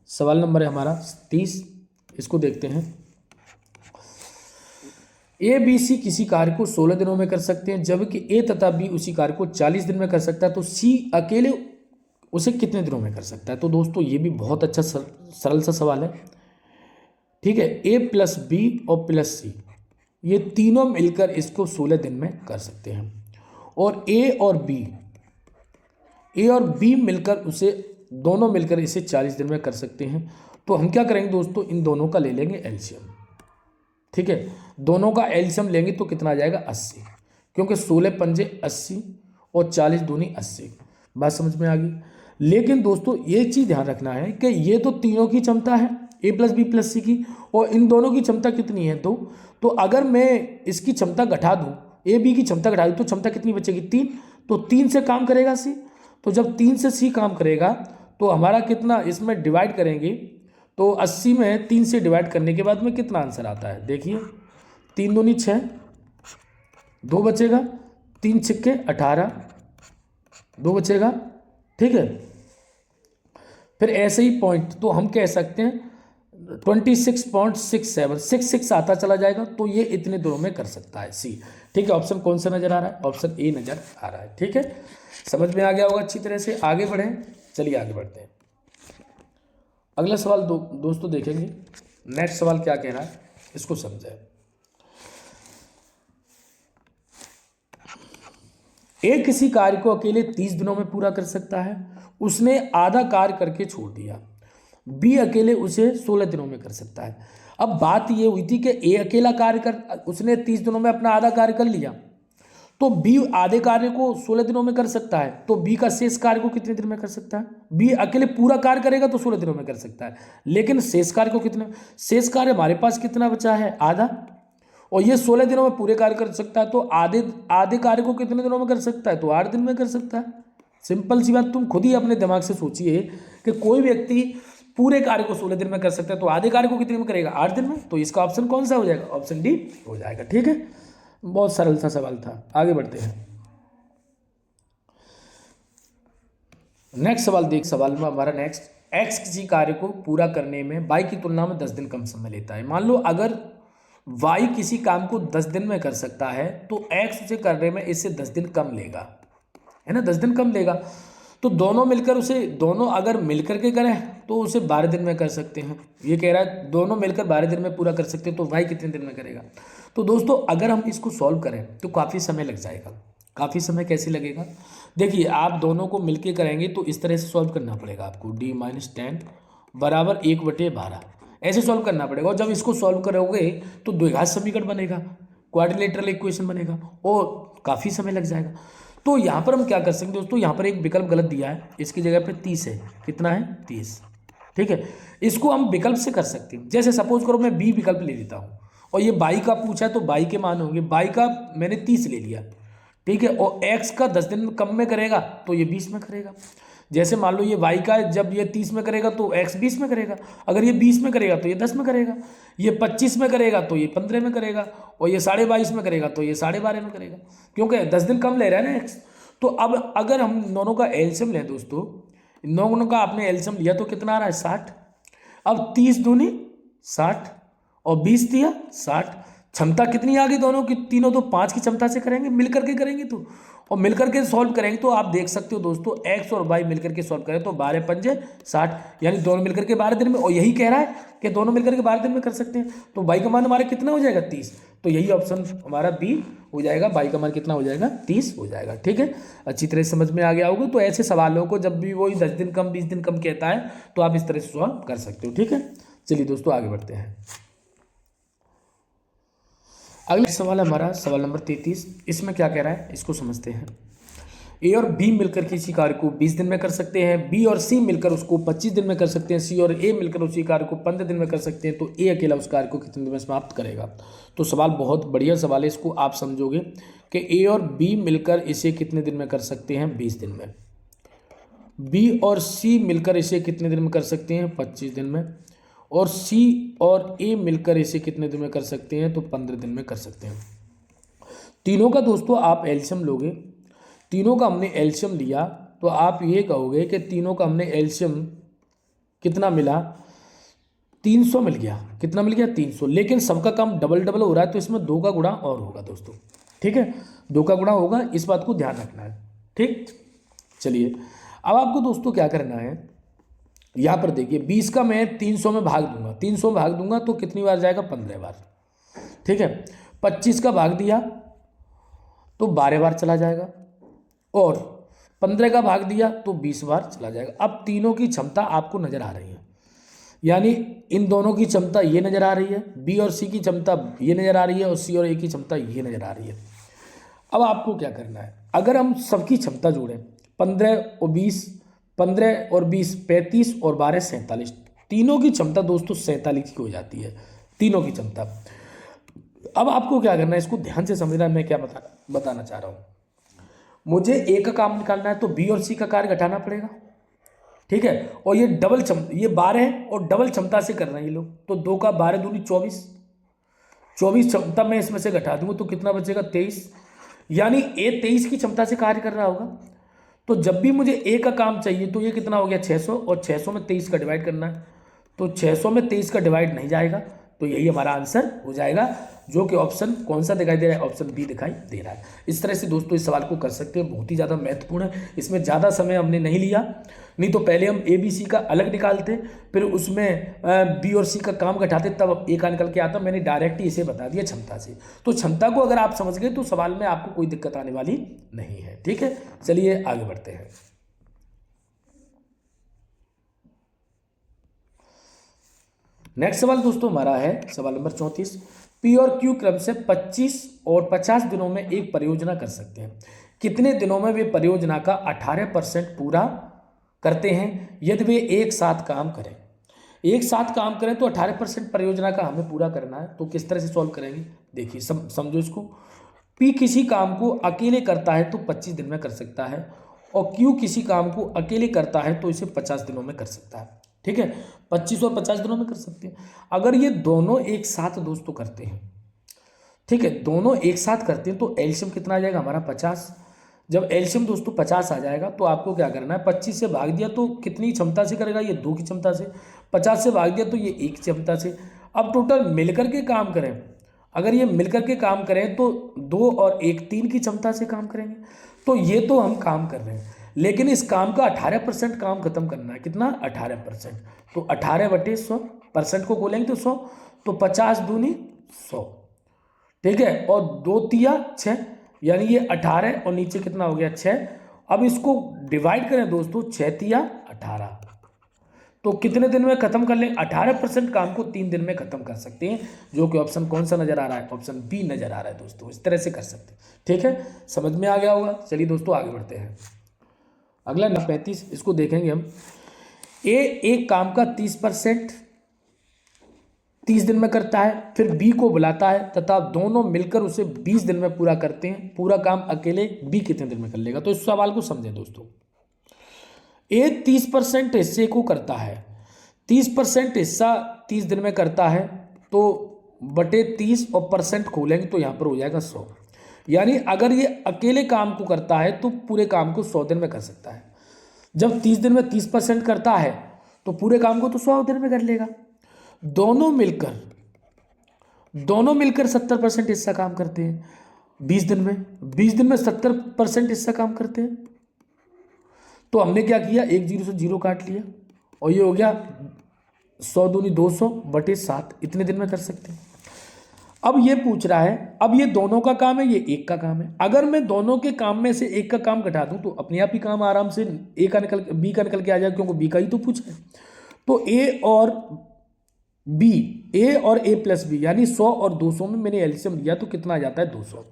सवाल नंबर है हमारा 30। इसको देखते हैं। ABC किसी कार्य को 16 दिनों में कर सकते हैं, जबकि A तथा B उसी कार्य को 40 दिन में कर सकता है, तो C अकेले उसे कितने दिनों में कर सकता है। तो दोस्तों ये भी बहुत अच्छा सरल सा सवाल है। ठीक है, A प्लस B और प्लस C ये तीनों मिलकर इसको 16 दिन में कर सकते हैं, और A और B मिलकर उसे दोनों मिलकर इसे 40 दिन में कर सकते हैं। तो हम क्या करेंगे दोस्तों, इन दोनों का ले लेंगे एलसीएम। ठीक है, दोनों का एलसीएम लेंगे तो कितना आ जाएगा 80, क्योंकि 16 पंजे 80 और 40 दूनी 80। बात समझ में आ गई। लेकिन दोस्तों ये चीज़ ध्यान रखना है कि ये तो तीनों की क्षमता है A plus B plus C की, और इन दोनों की क्षमता कितनी है तो अगर मैं इसकी क्षमता घटा दूँ, A B की क्षमता घटा दूँ तो क्षमता कितनी बचेगी 3। तो 3 से काम करेगा C, तो जब 3 से C काम करेगा तो हमारा कितना इसमें डिवाइड करेंगे तो 80 में 3 से डिवाइड करने के बाद में कितना आंसर आता है देखिए, 3 दूनी 6, 2 बचेगा, 3 छिक्के 18, 2 बचेगा। ठीक है, फिर ऐसे ही पॉइंट तो हम कह सकते हैं 26.67 66 आता चला जाएगा, तो ये इतने दिनों में कर सकता है C। ठीक है, ऑप्शन कौन सा नजर आ रहा है, ऑप्शन ए नजर आ रहा है। ठीक है, समझ में आ गया होगा अच्छी तरह से। आगे बढ़ें, चलिए आगे बढ़ते हैं। अगला सवाल दोस्तों देखेंगे, नेक्स्ट सवाल क्या कह रहा है इसको समझें। A किसी कार्य को अकेले 30 दिनों में पूरा कर सकता है, उसने आधा कार्य करके छोड़ दिया। B अकेले उसे 16 दिनों में कर सकता है। अब बात ये हुई थी कि A अकेला उसने 30 दिनों में अपना आधा कार्य कर लिया, तो B आधे कार्य को 16 दिनों में कर सकता है, तो B का शेष कार्य को कितने दिन में कर सकता है। B अकेले पूरा कार्य करेगा तो 16 दिनों में कर सकता है, लेकिन शेष कार्य को कितने, शेष कार्य हमारे पास कितना बचा है आधा, और ये 16 दिनों में पूरे कार्य कर सकता है, तो आधे कार्य को कितने दिनों में कर सकता है, तो 8 दिन में कर सकता है। सिंपल सी बात, तुम खुद ही अपने दिमाग से सोचिए कि कोई व्यक्ति पूरे कार्य को 16 दिन में कर सकता है, तो आधे कार्य को कितने में करेगा 8 दिन में। तो इसका ऑप्शन कौन सा हो जाएगा, ऑप्शन डी हो जाएगा। ठीक है, बहुत सरल सा सवाल था। आगे बढ़ते हैं, नेक्स्ट सवाल देख। सवाल में हमारा नेक्स्ट, एक्स किसी कार्य को पूरा करने में वाई की तुलना में 10 दिन कम समय लेता है। मान लो अगर वाई किसी काम को 10 दिन में कर सकता है, तो एक्स उसे करने में इससे 10 दिन कम लेगा, है ना, 10 दिन कम लेगा। तो दोनों मिलकर दोनों अगर मिलकर के करें तो उसे 12 दिन में कर सकते हैं। ये कह रहा है दोनों मिलकर 12 दिन में पूरा कर सकते हैं, तो वाई कितने दिन में करेगा। तो दोस्तों अगर हम इसको सॉल्व करें तो काफ़ी समय लग जाएगा। काफ़ी समय कैसे लगेगा, देखिए आप दोनों को मिलकर करेंगे तो इस तरह से सॉल्व करना पड़ेगा आपको, d-10 बराबर 1/12 ऐसे सॉल्व करना पड़ेगा। और जब इसको सॉल्व करोगे तो द्विघात समीकरण बनेगा, क्वाड्रिलेटरल इक्वेशन बनेगा, और काफ़ी समय लग जाएगा। तो यहाँ पर हम क्या कर सकते हैं दोस्तों, यहाँ पर एक विकल्प गलत दिया है, इसकी जगह पे 30 है। कितना है 30। ठीक है, इसको हम विकल्प से कर सकते हैं। जैसे सपोज करो मैं बी विकल्प ले लेता हूँ, और ये बाई का पूछा है तो बाई के मान होंगे, बाई का मैंने 30 ले लिया। ठीक है, और एक्स का 10 दिन कम में करेगा तो ये 20 में करेगा। जैसे मान लो ये वाई का जब ये 30 में करेगा तो एक्स 20 में करेगा, अगर ये 20 में करेगा तो ये 10 में करेगा, ये 25 में करेगा तो ये 15 में करेगा, और ये 22.5 में करेगा तो ये 12.5 में करेगा, क्योंकि 10 दिन कम ले रहा है ना एक्स। तो अब अगर हम दोनों का एलसीएम लें दोस्तों, इन दोनों का आपने एलसीएम लिया तो कितना आ रहा है 60। अब 30 दूनी 60 और 20 दिया 60, क्षमता कितनी आ गई दोनों की, तीनों तो 5 की क्षमता से करेंगे, मिल करके करेंगे तो, और मिल करके सॉल्व करेंगे तो आप देख सकते हो दोस्तों x और y मिलकर के सॉल्व करें तो 12 पंजे 60, यानी दोनों मिलकर के 12 दिन में, और यही कह रहा है कि दोनों मिलकर के 12 दिन में कर सकते हैं। तो y का मान हमारा कितना हो जाएगा 30, तो यही ऑप्शन हमारा बी हो जाएगा, y का मान कितना हो जाएगा 30 हो जाएगा। ठीक है, अच्छी तरह से समझ में आ गया होगा। तो ऐसे सवालों को जब भी वही 10 दिन कम 20 दिन कम कहता है तो आप इस तरह से सॉल्व कर सकते हो। ठीक है, चलिए दोस्तों आगे बढ़ते हैं। अगला सवाल है हमारा सवाल नंबर 33। इसमें क्या कह रहा है इसको समझते हैं। ए और बी मिलकर किसी कार्य को 20 दिन में कर सकते हैं, बी और सी मिलकर उसको 25 दिन में कर सकते हैं, सी और ए मिलकर उसी कार्य को 15 दिन में कर सकते हैं, तो ए अकेला उस कार्य को कितने दिन में समाप्त करेगा। तो सवाल बहुत बढ़िया सवाल है, इसको आप समझोगे कि ए और बी मिलकर इसे कितने दिन में कर सकते हैं 20 दिन में, बी और सी मिलकर इसे कितने दिन में कर सकते हैं 25 दिन में, और सी और ए मिलकर इसे कितने दिन में कर सकते हैं तो 15 दिन में कर सकते हैं। तीनों का दोस्तों आप एलसीएम लोगे, तीनों का हमने एलसीएम लिया तो आप ये कहोगे कि तीनों का हमने एलसीएम कितना मिला 300 मिल गया। कितना मिल गया 300, लेकिन सबका काम डबल डबल हो रहा है तो इसमें 2 का गुणा और होगा दोस्तों। ठीक है, 2 का गुणा होगा, इस बात को ध्यान रखना है। ठीक, चलिए अब आपको दोस्तों क्या करना है, यहाँ पर देखिए 20 का मैं 300 में भाग दूंगा, 300 में भाग दूंगा तो कितनी बार जाएगा 15 बार। ठीक है, 25 का भाग दिया तो 12 बार चला जाएगा, और 15 का भाग दिया तो 20 बार चला जाएगा। अब तीनों की क्षमता आपको नजर आ रही है, यानी इन दोनों की क्षमता ये नजर आ रही है, बी और सी की क्षमता ये नजर आ रही है, और सी और ए की क्षमता ये नजर आ रही है। अब आपको क्या करना है, अगर हम सबकी क्षमता जोड़ें 15 और 20, 15 और 20 35 और 12 47, तीनों की क्षमता दोस्तों 47 की हो जाती है, तीनों की क्षमता। अब आपको क्या करना है, इसको ध्यान से समझना है मैं क्या बताना चाह रहा हूँ। मुझे ए का काम निकालना है तो बी और सी का कार्य घटाना पड़ेगा। ठीक है, और ये डबल क्षमता, ये 12 है और डबल क्षमता से कर रहे हैं ये लोग, तो 2 का 12 दूनी 24, 24 क्षमता में इसमें से घटा दूंगा तो कितना बचेगा 23, यानी ए 23 की क्षमता से कार्य कर रहा होगा। तो जब भी मुझे ए का काम चाहिए तो ये कितना हो गया 600, और 600 में 23 का डिवाइड करना है, तो 600 में 23 का डिवाइड नहीं जाएगा, तो यही हमारा आंसर हो जाएगा, जो कि ऑप्शन कौन सा दिखाई दे रहा है, ऑप्शन बी दिखाई दे रहा है। इस तरह से दोस्तों इस सवाल को कर सकते हैं, बहुत ही ज़्यादा महत्वपूर्ण है, इसमें ज़्यादा समय हमने नहीं लिया, नहीं तो पहले हम ए बी सी का अलग निकालते, फिर उसमें बी और सी का काम घटाते, तब ए का निकल के आता। मैंने डायरेक्ट ही इसे बता दिया क्षमता से। तो क्षमता को अगर आप समझ गए तो सवाल में आपको कोई दिक्कत आने वाली नहीं है। ठीक है, चलिए आगे बढ़ते हैं। नेक्स्ट सवाल दोस्तों हमारा है सवाल नंबर 34। पी और क्यू क्रम से 25 और 50 दिनों में एक परियोजना कर सकते हैं, कितने दिनों में वे परियोजना का 18% पूरा करते हैं यदि वे एक साथ काम करें। एक साथ काम करें तो 18% परियोजना का हमें पूरा करना है, तो किस तरह से सॉल्व करेंगे देखिए, समझो इसको। पी किसी काम को अकेले करता है तो 25 दिन में कर सकता है, और क्यू किसी काम को अकेले करता है तो इसे 50 दिनों में कर सकता है। ठीक है, 25 और 50 दिनों में कर सकते हैं। अगर ये दोनों एक साथ दोस्तों करते हैं, ठीक है, दोनों एक साथ करते हैं तो एलसीएम कितना आ जाएगा हमारा 50। जब एलसीएम दोस्तों 50 आ जाएगा तो आपको क्या करना है, 25 से भाग दिया तो कितनी क्षमता से करेगा, ये 2 की क्षमता से, 50 से भाग दिया तो ये 1 की क्षमता से। अब टोटल मिलकर के काम करें, अगर ये मिलकर के काम करें तो 2 और 1 3 की क्षमता से काम करेंगे। तो ये तो हम काम कर रहे हैं, लेकिन इस काम का 18% काम खत्म करना है, कितना 18%, तो 18/100, परसेंट को बोलेंगे तो 100, तो 50 दूनी 100। ठीक है, और 2 तिया 6, यानी ये 18 और नीचे कितना हो गया 6। अब इसको डिवाइड करें दोस्तों, 6 तिया 18, तो कितने दिन में खत्म कर लें, 18% काम को 3 दिन में खत्म कर सकते हैं, जो कि ऑप्शन कौन सा नजर आ रहा है, ऑप्शन बी नजर आ रहा है दोस्तों। इस तरह से कर सकते हैं। ठीक है, समझ में आ गया होगा। चलिए दोस्तों आगे बढ़ते हैं। अगला 35, इसको देखेंगे हम। ए एक काम का 30% 30 दिन में करता है, फिर बी को बुलाता है तथा दोनों मिलकर उसे 20 दिन में पूरा करते हैं। पूरा काम अकेले बी कितने दिन में कर लेगा, तो इस सवाल को समझें दोस्तों। ए 30% हिस्से को करता है, 30% हिस्सा 30 दिन में करता है, तो बटे 30 और परसेंट खोलेंगे तो यहाँ पर हो जाएगा 100। यानी अगर ये अकेले काम को करता है तो पूरे काम को 100 दिन में कर सकता है। जब 30 दिन में 30% करता है तो पूरे काम को तो 100 दिन में कर लेगा। दोनों दोनों मिलकर 70% हिस्सा काम करते हैं 20 दिन में। 20 दिन में 70% हिस्सा काम करते हैं। तो हमने क्या किया, एक जीरो से जीरो काट लिया और ये हो गया 100 दूनी 200 बटे 7, इतने दिन में कर सकते हैं। अब ये पूछ रहा है, अब ये दोनों का काम है, ये एक का काम है। अगर मैं दोनों के काम में से एक का काम घटा दूं तो अपने आप ही काम आराम से ए का निकल बी का निकल के आ जाएगा, क्योंकि बी का ही तो पूछा है। तो ए और बी, ए और ए प्लस बी, यानी 100 और 200 में मैंने एलसीएम लिया तो कितना आ जाता है 200।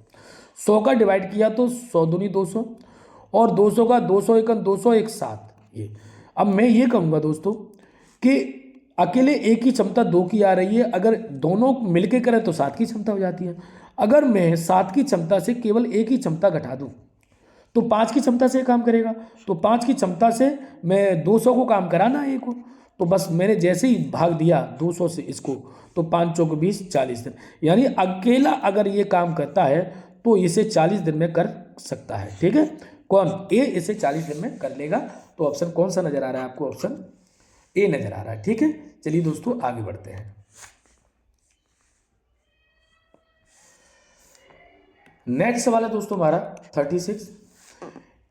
100 का डिवाइड किया तो 100 दूनी 200 और 200 का 200 एकन 200 एक 7 ये। अब मैं ये कहूँगा दोस्तों कि अकेले एक ही क्षमता 2 की आ रही है, अगर दोनों मिलके करें तो 7 की क्षमता हो जाती है। अगर मैं 7 की क्षमता से केवल एक ही क्षमता घटा दूं तो 5 की क्षमता से काम करेगा। तो 5 की क्षमता से मैं 200 को काम कराना है को, तो बस मैंने जैसे ही भाग दिया 200 से इसको, तो 5 चौक 20 40 दिन, यानी अकेला अगर ये काम करता है तो इसे 40 दिन में कर सकता है। ठीक है, कौन, ए इसे 40 दिन में कर लेगा। तो ऑप्शन कौन सा नजर आ रहा है आपको, ऑप्शन ए नजर आ रहा है। ठीक है, चलिए दोस्तों आगे बढ़ते हैं। नेक्स्ट सवाल है दोस्तों हमारा 36।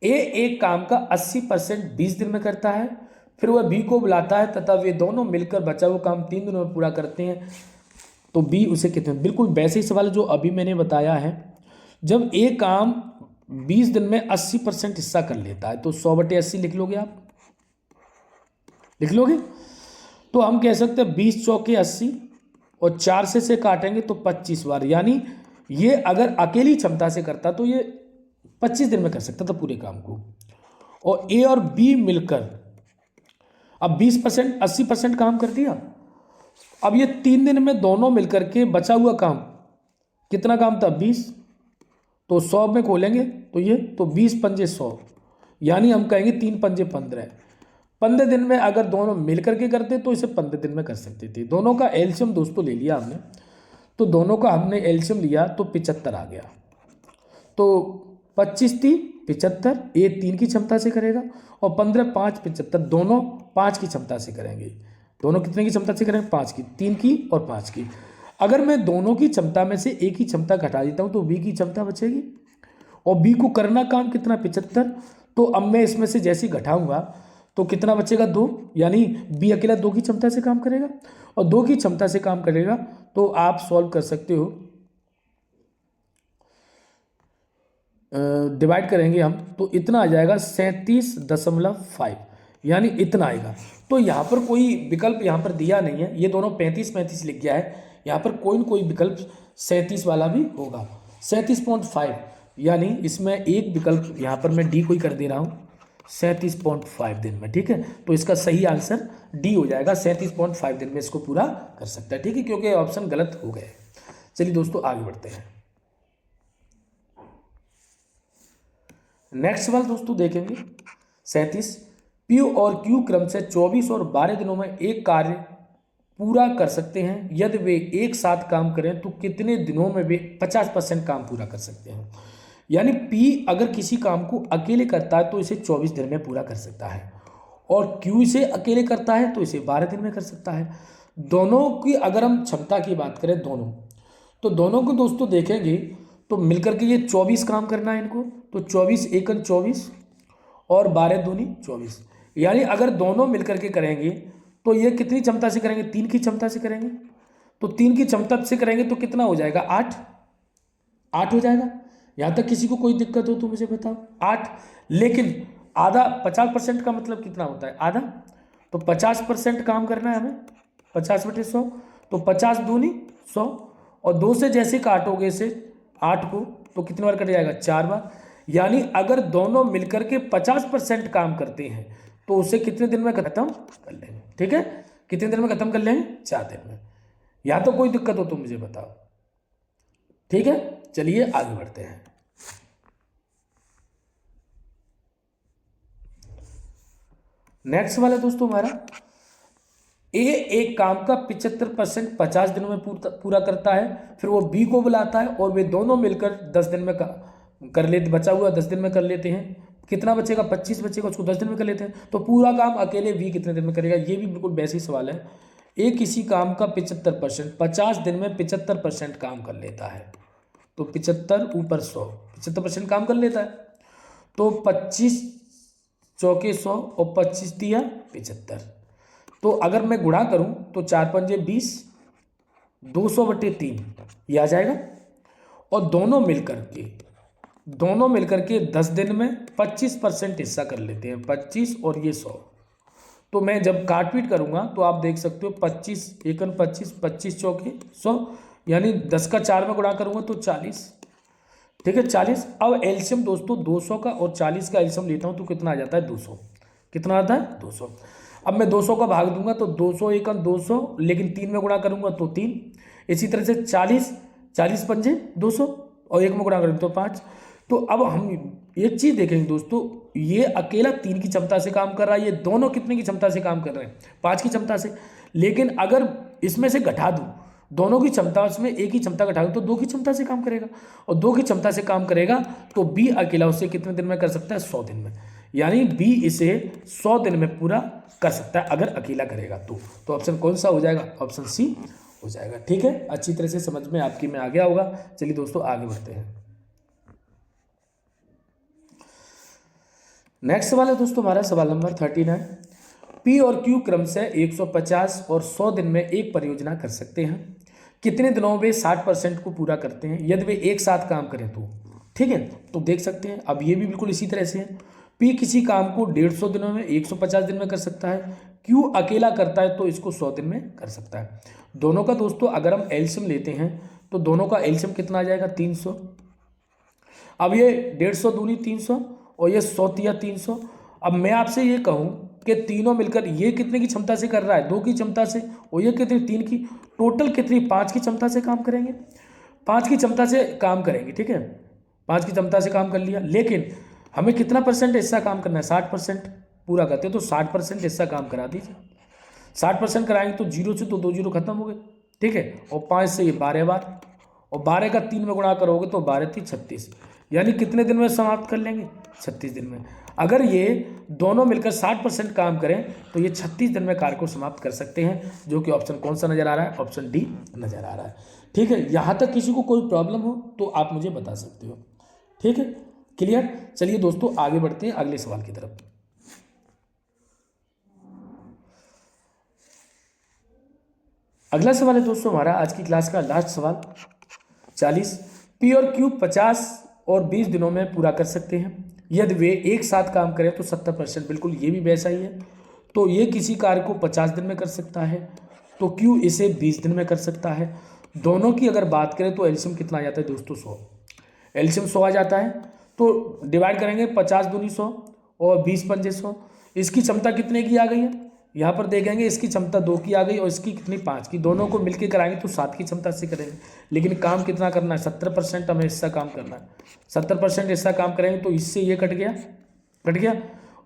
ए एक काम का 80% 20 दिन में करता है, फिर वह बी को बुलाता है तथा वे दोनों मिलकर बचा हुआ काम 3 दिनों में पूरा करते हैं, तो बी उसे कितने। बिल्कुल वैसे ही सवाल जो अभी मैंने बताया है। जब ए काम 20 दिन में 80% हिस्सा कर लेता है तो 100/80 लिख लोगे, आप लिख लोगे। तो हम कह सकते हैं 20 चौके 80 और 4 से काटेंगे तो 25 बार, यानी ये अगर अकेली क्षमता से करता तो ये 25 दिन में कर सकता था पूरे काम को। और ए और बी मिलकर अब 20% 80% काम कर दिया। अब ये 3 दिन में दोनों मिलकर के बचा हुआ काम, कितना काम था 20, तो 100 में खोलेंगे तो ये, तो 20 पंजे 100, यानी हम कहेंगे 3 पंजे 15। 15 दिन में अगर दोनों मिलकर के करते तो इसे 15 दिन में कर सकते थे। दोनों का एलसीएम दोस्तों ले लिया हमने, तो दोनों का हमने एलसीएम लिया तो 75 आ गया। तो 25 3 75, ए 3 की क्षमता से करेगा और 15 5 75, दोनों 5 की क्षमता से करेंगे। दोनों कितने की क्षमता से करेंगे, 5 की, 3 की और 5 की। अगर मैं दोनों की क्षमता में से एक ही क्षमता घटा देता हूँ तो बी की क्षमता बचेगी और बी को करना काम कितना 75। तो अब मैं इसमें से जैसे ही घटाऊंगा तो कितना बचेगा 2, यानी बी अकेला 2 की क्षमता से काम करेगा और 2 की क्षमता से काम करेगा। तो आप सॉल्व कर सकते हो, डिवाइड करेंगे हम तो इतना आ जाएगा 37.5, यानी इतना आएगा। तो यहाँ पर कोई विकल्प यहाँ पर दिया नहीं है, ये दोनों 35 लिख गया है, यहाँ पर कोई न कोई विकल्प 37 वाला भी होगा। 37.5, यानी इसमें एक विकल्प यहाँ पर मैं डी को ही कर दे रहा हूँ 37.5 दिन में। ठीक है, तो इसका सही आंसर डी हो जाएगा, 37.5 दिन में इसको पूरा कर सकता है। ठीक है, क्योंकि ऑप्शन गलत हो गए। चलिए दोस्तों आगे बढ़ते हैं। नेक्स्ट सवाल दोस्तों देखेंगे 37। पी और क्यू क्रम से 24 और 12 दिनों में एक कार्य पूरा कर सकते हैं। यदि वे एक साथ काम करें तो कितने दिनों में वे 50% काम पूरा कर सकते हैं। यानी पी अगर किसी काम को अकेले करता है तो इसे 24 दिन में पूरा कर सकता है और क्यू इसे अकेले करता है तो इसे 12 दिन में कर सकता है। दोनों की अगर हम क्षमता की बात करें दोनों, तो दोनों को दोस्तों देखेंगे तो मिलकर के ये 24 काम करना है इनको, तो 24 एकन 24 और 12 दूनी 24, यानी अगर दोनों मिलकर के करेंगे तो ये कितनी क्षमता से करेंगे, 3 की क्षमता से करेंगे। तो 3 की क्षमता से करेंगे तो कितना हो जाएगा 8 हो जाएगा। यहाँ तक किसी को कोई दिक्कत हो तो मुझे बताओ 8। लेकिन आधा 50% का मतलब कितना होता है, आधा, तो 50% काम करना है हमें 50/100, तो 50 दूनी 100 और 2 से जैसे काटोगे इसे 8 को तो कितनी बार कट जाएगा 4 बार। यानी अगर दोनों मिलकर के 50% काम करते हैं तो उसे कितने दिन में खत्म कर लेंगे। ठीक है, कितने दिन में खत्म कर लेंगे, 4 दिन में। यहाँ तो कोई दिक्कत हो तो मुझे बताओ। ठीक है, चलिए आगे बढ़ते हैं। नेक्स्ट वाला दोस्तों हमारा ए एक काम का 75% 50 दिनों में पूरा करता है, फिर वो बी को बुलाता है और वे दोनों मिलकर 10 दिन में कर लेते, बचा हुआ 10 दिन में कर लेते हैं। कितना बचेगा 25 बचेगा, उसको 10 दिन में कर लेते हैं। तो पूरा काम अकेले बी कितने दिन में करेगा, ये भी बिल्कुल वैसे ही सवाल है। एक किसी काम का 75%, 50 दिन में 75% काम कर लेता है, तो 75 ऊपर 100, 75% काम कर लेता है, तो 25 चौके 100 और 25 दिया 75। तो अगर मैं गुणा करूं तो 4 पंजे 20, 200/3 ये आ जाएगा। और दोनों मिलकर के 10 दिन में 25% हिस्सा कर लेते हैं, 25 और ये 100। तो मैं जब काट पीट करूंगा तो आप देख सकते हो 25 एकन 25, 25 चौके 100, यानी 10 का 4 में गुणा करूंगा तो 40। ठीक है 40। अब एलसीएम दोस्तों 200 का और 40 का एलसीएम लेता हूं तो कितना आ जाता है 200। कितना आता है 200। अब मैं 200 का भाग दूंगा तो 200 एकन 200, लेकिन 3 में गुणा करूंगा तो 3। इसी तरह से 40 पंजे 200 और 1 में गुणा करूंगा तो 5। तो अब हम एक चीज देखेंगे दोस्तों, ये अकेला 3 की क्षमता से काम कर रहा है, ये दोनों कितने की क्षमता से काम कर रहे हैं 5 की क्षमता से। लेकिन अगर इसमें से घटा दूं दोनों की क्षमता, उसमें एक ही क्षमता घटा दूं तो 2 की क्षमता से काम करेगा, और 2 की क्षमता से काम करेगा तो बी अकेला उसे कितने दिन में कर सकता है 100 दिन में, यानी बी इसे 100 दिन में पूरा कर सकता है अगर अकेला करेगा तो ऑप्शन कौन सा हो जाएगा, ऑप्शन सी हो जाएगा। ठीक है, अच्छी तरह से समझ में आपकी में आ गया होगा। चलिए दोस्तों आगे बढ़ते हैं। नेक्स्ट सवाल है दोस्तों हमारा सवाल नंबर 39। पी और क्यू क्रम से 150 और 100 दिन में एक परियोजना कर सकते हैं, कितने दिनों में 60% को पूरा करते हैं यदि वे एक साथ काम करें तो। ठीक है, तो देख सकते हैं अब ये भी बिल्कुल इसी तरह से है। पी किसी काम को 150 दिनों में 150 दिन में कर सकता है, क्यू अकेला करता है तो इसको 100 दिन में कर सकता है। दोनों का दोस्तों अगर हम एलसीएम लेते हैं तो दोनों का एलसीएम कितना आ जाएगा 300। अब ये 150 दूनी 300 और ये 100 तिया 300। अब मैं आपसे ये कहूँ कि तीनों मिलकर ये कितने की क्षमता से कर रहा है 2 की क्षमता से, और ये कितनी 3 की, टोटल कितनी 5 की क्षमता से काम करेंगे, 5 की क्षमता से काम करेंगे। ठीक है, 5 की क्षमता से काम कर लिया, लेकिन हमें कितना परसेंट हिस्सा काम करना है 60% पूरा करते हैं तो 60% हिस्सा काम करा दीजिए। 60% कराएंगे तो 0 से तो 2 जीरो खत्म हो गए। ठीक है, और 5 से ये 12 बार, और 12 का 3 में गुणा करोगे तो 12 3 36, यानी कितने दिन में समाप्त कर लेंगे 36 दिन में। अगर ये दोनों मिलकर 60% काम करें तो ये 36 दिन में कार्य को समाप्त कर सकते हैं, जो कि ऑप्शन कौन सा नजर आ रहा है, ऑप्शन डी नजर आ रहा है। ठीक है, यहां तक किसी को कोई प्रॉब्लम हो तो आप मुझे बता सकते हो। ठीक है, क्लियर। चलिए दोस्तों आगे बढ़ते हैं अगले सवाल की तरफ। अगला सवाल है दोस्तों हमारा आज की क्लास का लास्ट सवाल 40। पी और क्यू 50 और 20 दिनों में पूरा कर सकते हैं यदि वे एक साथ काम करें तो 70%, बिल्कुल ये भी वैसा ही है। तो ये किसी कार्य को 50 दिन में कर सकता है तो क्यू इसे 20 दिन में कर सकता है। दोनों की अगर बात करें तो एलसीएम कितना आ जाता है दोस्तों 100, एलसीएम 100 आ जाता है। तो डिवाइड करेंगे 50 दूनी 100 और 20 पंजे 100, इसकी क्षमता कितने की आ गई है यहाँ पर देखेंगे, इसकी क्षमता 2 की आ गई और इसकी कितनी 5 की, दोनों को मिलकर कराएंगे तो 7 की क्षमता से करेंगे। लेकिन काम कितना करना है 70% हमें हिस्सा काम करना है, 70% हिस्सा काम करेंगे तो इससे ये कट गया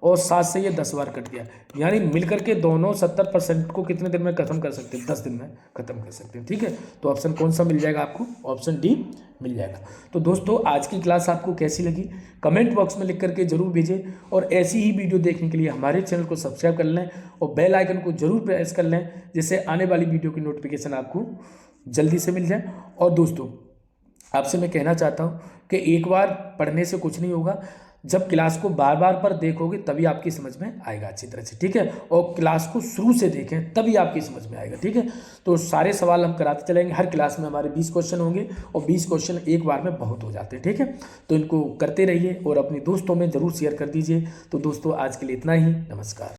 और 7 से ये 10 बार कट गया, यानी मिलकर के दोनों 70% को कितने दिन में खत्म कर सकते हैं 10 दिन में खत्म कर सकते हैं। ठीक है, तो ऑप्शन कौन सा मिल जाएगा आपको, ऑप्शन डी मिल जाएगा। तो दोस्तों आज की क्लास आपको कैसी लगी कमेंट बॉक्स में लिख करके जरूर भेजें, और ऐसी ही वीडियो देखने के लिए हमारे चैनल को सब्सक्राइब कर लें और बेल आइकन को जरूर प्रेस कर लें, जिससे आने वाली वीडियो की नोटिफिकेशन आपको जल्दी से मिल जाए। और दोस्तों आपसे मैं कहना चाहता हूँ कि एक बार पढ़ने से कुछ नहीं होगा, जब क्लास को बार बार पर देखोगे तभी आपकी समझ में आएगा अच्छी तरह से। ठीक है, और क्लास को शुरू से देखें तभी आपकी समझ में आएगा। ठीक है, तो सारे सवाल हम कराते चलेंगे, हर क्लास में हमारे 20 क्वेश्चन होंगे और 20 क्वेश्चन एक बार में बहुत हो जाते हैं। ठीक है, तो इनको करते रहिए और अपने दोस्तों में ज़रूर शेयर कर दीजिए। तो दोस्तों आज के लिए इतना ही, नमस्कार।